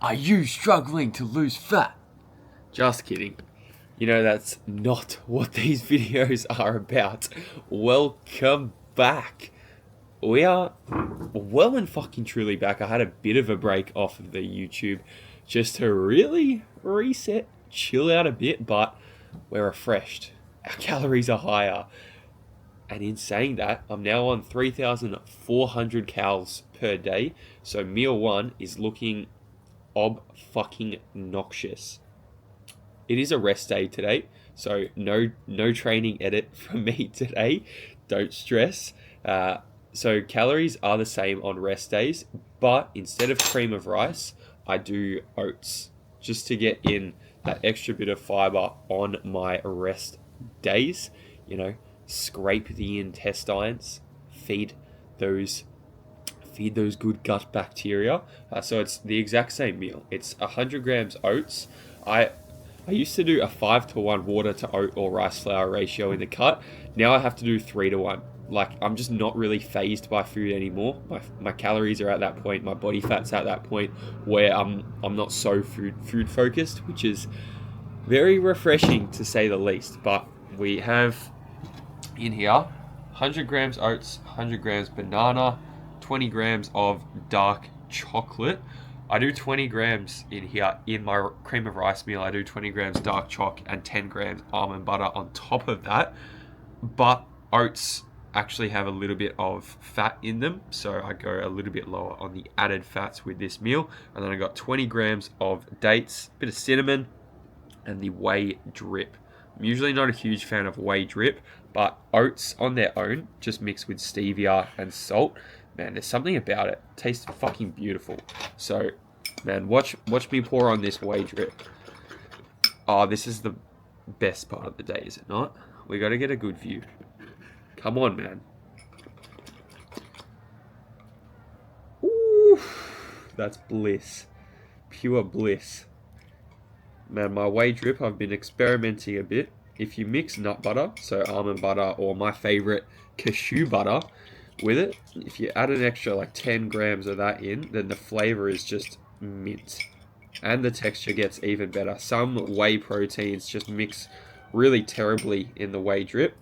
Are you struggling to lose fat? Just kidding. You know, that's not what these videos are about. Welcome back. We are well and fucking truly back. I had a bit of a break off of the YouTube just to really reset, chill out a bit, but we're refreshed. Our calories are higher. And in saying that, I'm now on 3,400 calories per day. So meal one is looking fucking noxious. It is a rest day today, so no training edit from me today. Don't stress. So calories are the same on rest days, but instead of cream of rice, I do oats just to get in that extra bit of fiber on my rest days. You know, scrape the intestines, feed those good gut bacteria. So it's the exact same meal. It's 100 grams oats. I used to do a 5-to-1 water to oat or rice flour ratio in the cut. Now I have to do 3-to-1. Like, I'm just not really phased by food anymore. My calories are at that point. My body fat's at that point where I'm not so food focused, which is very refreshing to say the least. But we have in here 100 grams oats, 100 grams banana, 20 grams of dark chocolate. I do 20 grams in here in my cream of rice meal. I do 20 grams dark choc and 10 grams almond butter on top of that. But oats actually have a little bit of fat in them, so I go a little bit lower on the added fats with this meal. And then I got 20 grams of dates, a bit of cinnamon, and the whey drip. I'm usually not a huge fan of whey drip, but oats on their own, just mixed with stevia and salt, man, there's something about it. Tastes fucking beautiful. So, man, watch me pour on this whey drip. Oh, this is the best part of the day, is it not? We got to get a good view. Come on, man. Ooh, that's bliss. Pure bliss. Man, my whey drip, I've been experimenting a bit. If you mix nut butter, so almond butter, or my favorite, cashew butter, with it, if you add an extra like 10 grams of that in, then the flavor is just mint. And the texture gets even better. Some whey proteins just mix really terribly in the whey drip.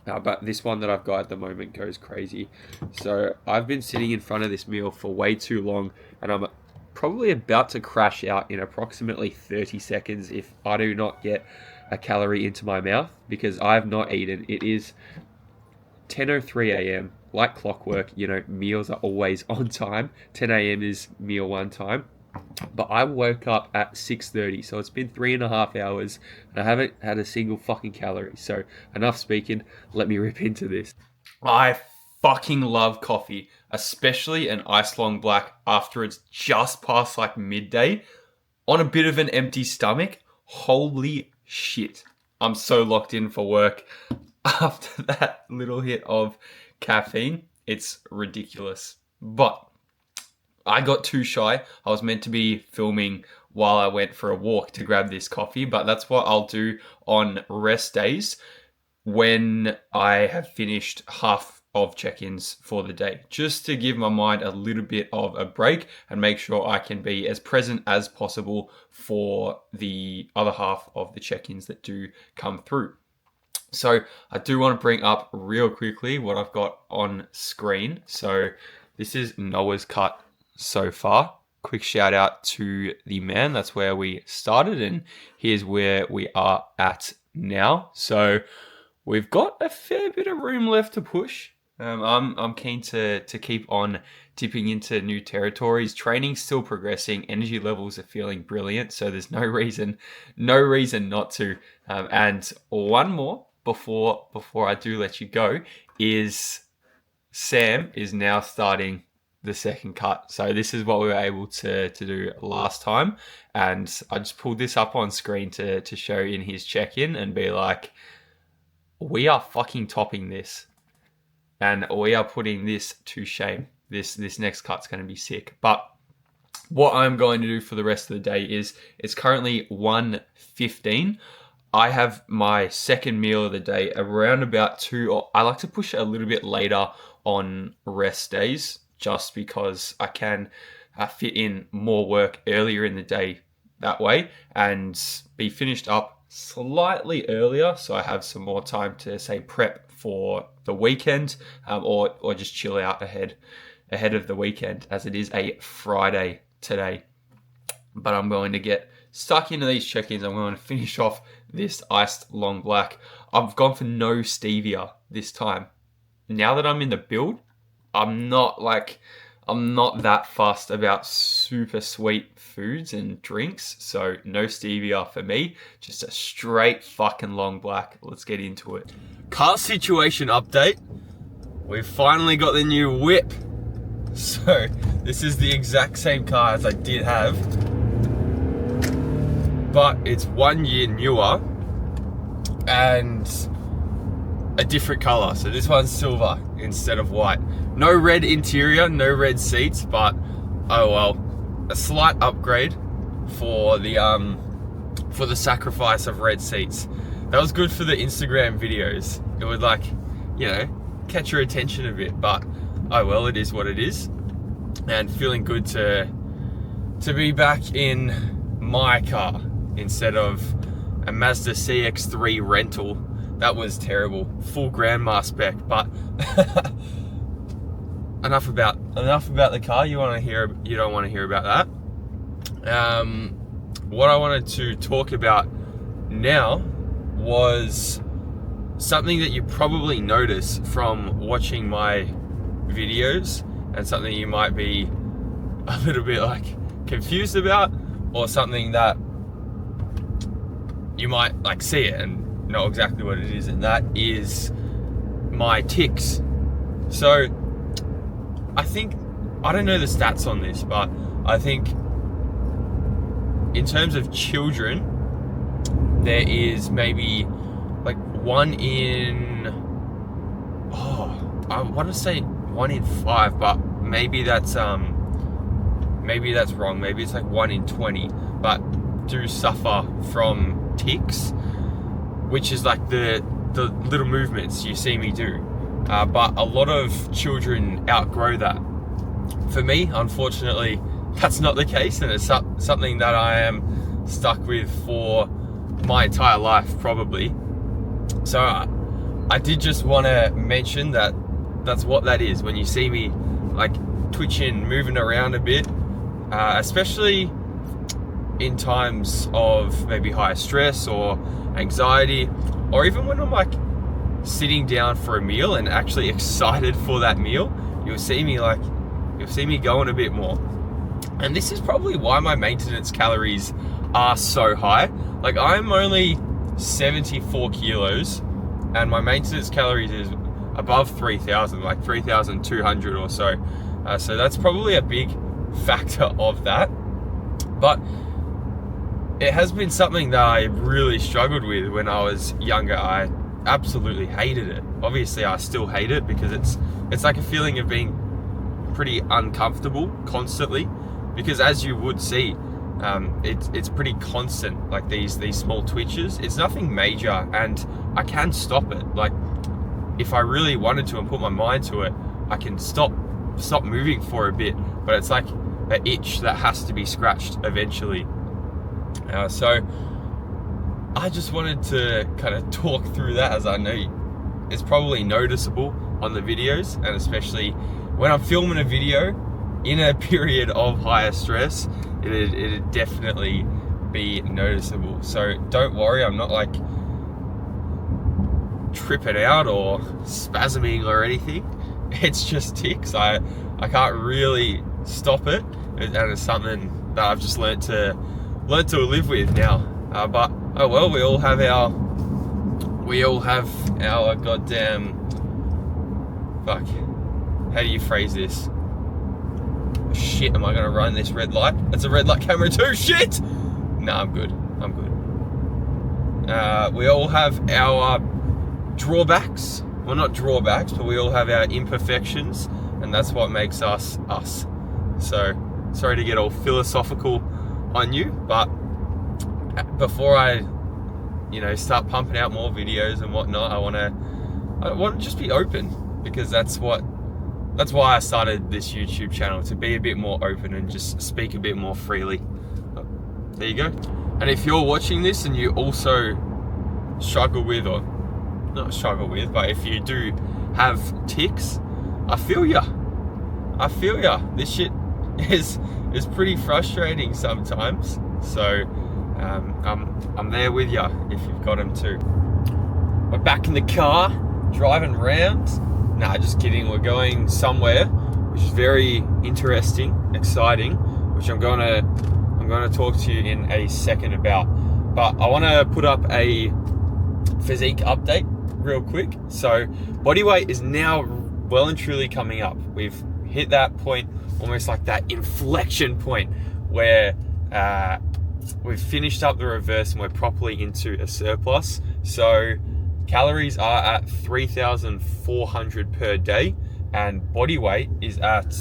But this one that I've got at the moment goes crazy. So I've been sitting in front of this meal for way too long, and I'm probably about to crash out in approximately 30 seconds if I do not get a calorie into my mouth, because I have not eaten. It is 10:03 a.m. Like clockwork, you know, meals are always on time. 10 a.m. is meal one time. But I woke up at 6:30, so it's been 3.5 hours, and I haven't had a single fucking calorie. So enough speaking, let me rip into this. I fucking love coffee, especially an ice long black after it's just past like midday on a bit of an empty stomach. Holy shit. I'm so locked in for work after that little hit of caffeine. It's ridiculous. But I got too shy. I was meant to be filming while I went for a walk to grab this coffee, but that's what I'll do on rest days when I have finished half of check-ins for the day, just to give my mind a little bit of a break and make sure I can be as present as possible for the other half of the check-ins that do come through. So I do want to bring up real quickly what I've got on screen. So this is Noah's cut so far. Quick shout out to the man. That's where we started, and here's where we are at now. So we've got a fair bit of room left to push. I'm keen to keep on dipping into new territories. Training's still progressing. Energy levels are feeling brilliant, so there's no reason not to. And one more before I do let you go is Sam is now starting the second cut. So this is what we were able to do last time, and I just pulled this up on screen to show in his check-in and be like, we are fucking topping this, and we are putting this to shame. This next cut's going to be sick. But what I'm going to do for the rest of the day is, it's currently 1:15. I have my second meal of the day around about 2, or I like to push it a little bit later on rest days, just because I can fit in more work earlier in the day that way and be finished up slightly earlier, so I have some more time to, say, prep for the weekend, or just chill out ahead of the weekend, as it is a Friday today. But I'm going to get stuck into these check-ins. I'm going to finish off this iced long black. I've gone for no stevia this time. Now that I'm in the build, I'm not that fussed about super sweet foods and drinks. So no stevia for me, just a straight fucking long black. Let's get into it. Car situation update. We've finally got the new whip. So this is the exact same car as I did have, but it's 1 year newer and a different color. So this one's silver instead of white. No red interior, no red seats, but oh well, a slight upgrade for the sacrifice of red seats. That was good for the Instagram videos. It would, like, you know, catch your attention a bit, but oh well, it is what it is. And feeling good to be back in my car instead of a Mazda CX-3 rental. That was terrible. Full grandma spec, but enough about the car. You don't want to hear about that. What I wanted to talk about now was something that you probably notice from watching my videos, and something you might be a little bit like confused about, or something that you might like see it and know exactly what it is, and that is my tics. So I don't know the stats on this, but I think in terms of children, there is maybe like one in, I want to say 1 in 5, but maybe that's wrong. Maybe it's like 1 in 20, but do suffer from tics, which is like the little movements you see me do. But a lot of children outgrow that. For me, unfortunately, that's not the case, and it's something that I am stuck with for my entire life, probably. So I did just want to mention that that's what that is. When you see me like twitching, moving around a bit, especially in times of maybe high stress or anxiety, or even when I'm like sitting down for a meal and actually excited for that meal, you'll see me going a bit more. And this is probably why my maintenance calories are so high. Like, I'm only 74 kilos and my maintenance calories is above 3,000, like 3,200 or so. So that's probably a big factor of that. But it has been something that I really struggled with when I was younger. I absolutely hated it. Obviously, I still hate it because it's like a feeling of being pretty uncomfortable constantly. Because as you would see, it's pretty constant. Like these small twitches. It's nothing major, and I can stop it. Like, if I really wanted to and put my mind to it, I can stop moving for a bit. But it's like an itch that has to be scratched eventually. So I just wanted to kind of talk through that, as I know it's probably noticeable on the videos, and especially when I'm filming a video in a period of higher stress, it'd definitely be noticeable. So don't worry, I'm not like tripping out or spasming or anything. It's just tics. I can't really stop it, and it's something that I've just learnt to live with now. But oh well, we all have our goddamn, fuck, how do you phrase this? Shit, am I gonna run this red light? It's a red light camera too. Shit. Nah, I'm good. We all have our drawbacks. Well, not drawbacks, but we all have our imperfections, and that's what makes us us. So sorry to get all philosophical on you, but before I start pumping out more videos and whatnot, I want to just be open, because that's what that's why I started this YouTube channel, to be a bit more open and just speak a bit more freely. There you go. And if you're watching this and you also struggle with, or not struggle with, but if you do have tics, I feel ya. This shit is pretty frustrating sometimes. So I'm there with ya if you've got them too. We're back in the car, driving around. Nah, just kidding. We're going somewhere which is very interesting, exciting, which I'm gonna talk to you in a second about. But I want to put up a physique update real quick. So body weight is now well and truly coming up. We've hit that point, almost like that inflection point where we've finished up the reverse and we're properly into a surplus. So calories are at 3,400 per day, and body weight is at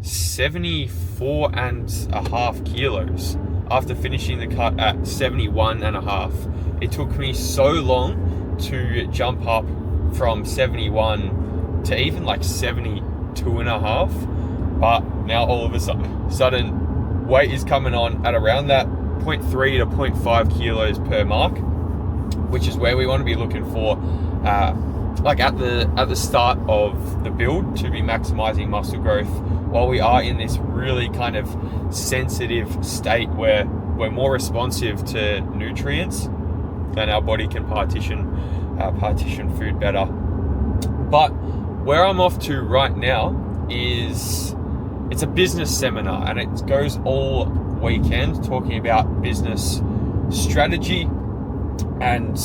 74.5 kilos after finishing the cut at 71.5. It took me so long to jump up from 71 to even like 72.5, but now all of a sudden weight is coming on at around that 0.3 to 0.5 kilos per mark, which is where we want to be looking for, like at the start of the build, to be maximizing muscle growth while we are in this really kind of sensitive state where we're more responsive to nutrients and our body can partition food better. But where I'm off to right now is, it's a business seminar, and it goes all weekend talking about business strategy and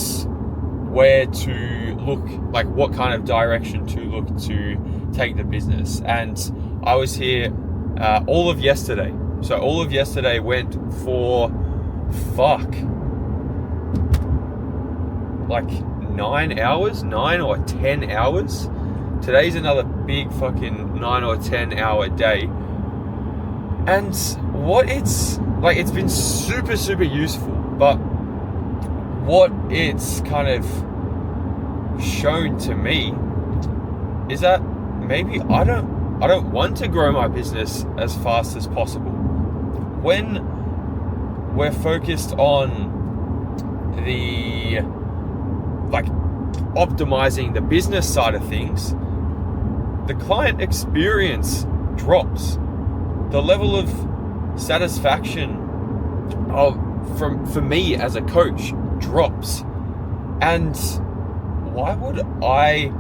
where to look, like what kind of direction to look to take the business. And I was here all of yesterday. So all of yesterday went for like 9 or 10 hours. Today's another big fucking 9 or 10 hour day. And what it's like, it's been super, super useful, but what it's kind of shown to me is that maybe I don't want to grow my business as fast as possible. When we're focused on the like optimizing the business side of things, the client experience drops. The level of satisfaction for me as a coach drops. And why would I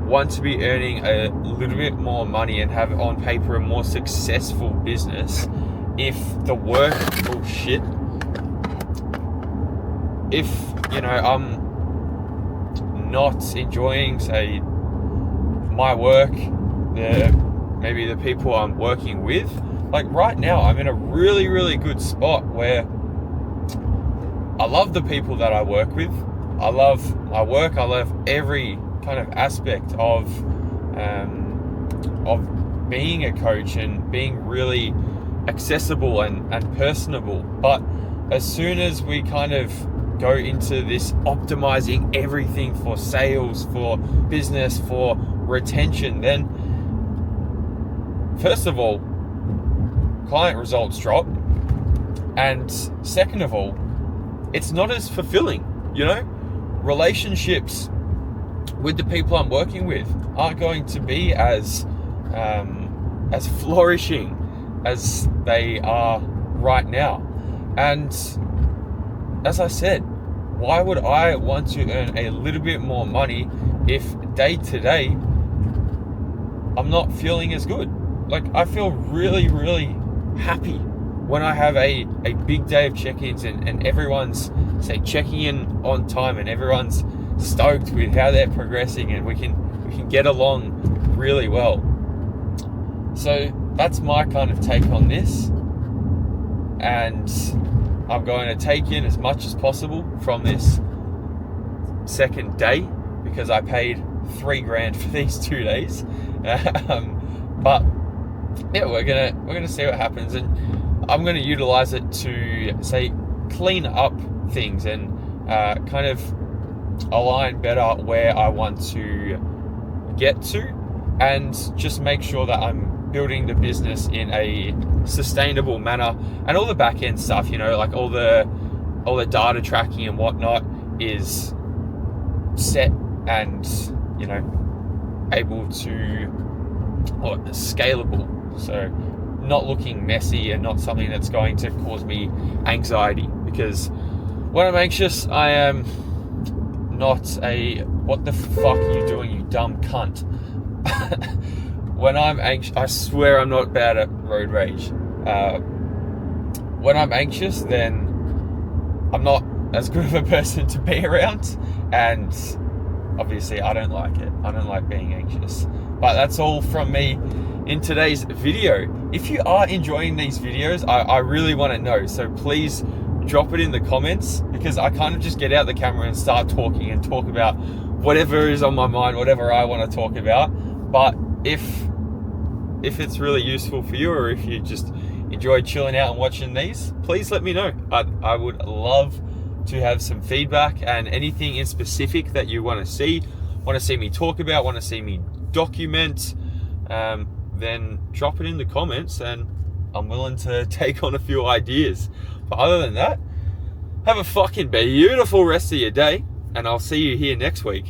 want to be earning a little bit more money and have on paper a more successful business if the work, if I'm not enjoying, say, my work, maybe the people I'm working with? Like right now, I'm in a really, really good spot where I love the people that I work with. I love my work. I love every kind of aspect of being a coach and being really accessible and personable. But as soon as we kind of go into this optimizing everything for sales, for business, for retention, then first of all, client results drop, and second of all, it's not as fulfilling. Relationships with the people I'm working with aren't going to be as flourishing as they are right now. And as I said, why would I want to earn a little bit more money if day to day I'm not feeling as good? Like, I feel really, really happy when I have a big day of check-ins and everyone's, say, checking in on time and everyone's stoked with how they're progressing and we can get along really well. So that's my kind of take on this, and I'm going to take in as much as possible from this second day because I paid $3,000 for these 2 days. But yeah, we're gonna see what happens, and I'm gonna utilize it to, say, clean up things and kind of align better where I want to get to, and just make sure that I'm building the business in a sustainable manner, and all the back end stuff, you know, like all the data tracking and whatnot is set and, you know, able to, or scalable, so not looking messy and not something that's going to cause me anxiety. Because when I'm anxious, I am not a what the fuck are you doing, you dumb cunt. When I'm anxious, I swear I'm not bad at road rage. When I'm anxious, then I'm not as good of a person to be around, and obviously I don't like it. I don't like being anxious. But that's all from me in today's video. If you are enjoying these videos, I really want to know, so please drop it in the comments, because I kind of just get out the camera and start talking and talk about whatever is on my mind, whatever I want to talk about. But if it's really useful for you, or if you just enjoy chilling out and watching these, please let me know. I would love to have some feedback, and anything in specific that you want to see me talk about, want to see me document, then drop it in the comments, and I'm willing to take on a few ideas. But other than that, have a fucking beautiful rest of your day, and I'll see you here next week.